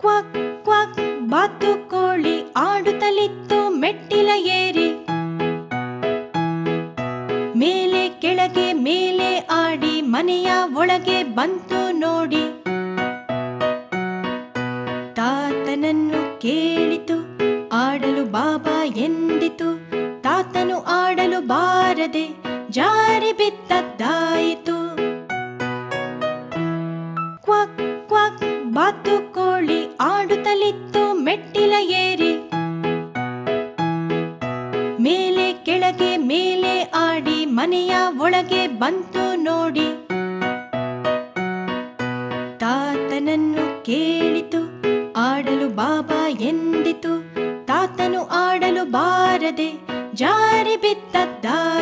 Quack quack ಬಾತುಕೋಳಿ ಆಡುತ್ತಲಿತ್ತು ಮೆಟ್ಟಿಲ ಏರಿ. ಮೇಲೆ ಕೆಳಗೆ ಮೇಲೆ ಆಡಿ ಮನೆಯ ಒಳಗೆ ಬಂತು ನೋಡಿ. ತಾತನನ್ನು ಕೇಳಿತು, ಆಡಲು ಬಾಬಾ ಎಂದಿತು. ತಾತನು ಆಡಲು ಬಾರದೆ ಜಾರಿ ಬಿದ್ದದ್ದಾಯಿತು. ಕ್ವಾಕ್ ಕ್ವಾಕ್ ಬಾತುಕೋಳಿ ಆಡುತ್ತಲಿತ್ತು ಮೆಟ್ಟಿಲ ಏರಿ. ಮೇಲೆ ಕೆಳಗೆ ಮೇಲೆ ಆಡಿ ಮನೆಯ ಒಳಗೆ ಬಂತು ನೋಡಿ. ತಾತನನ್ನು ಕೇಳಿತು, ಆಡಲು ಬಾಬಾ ಎಂದಿತು. ತಾತನು ಆಡಲು ಬಾರದೆ ಜಾರಿ ಬಿದ್ದದ್ದಾಯಿತು.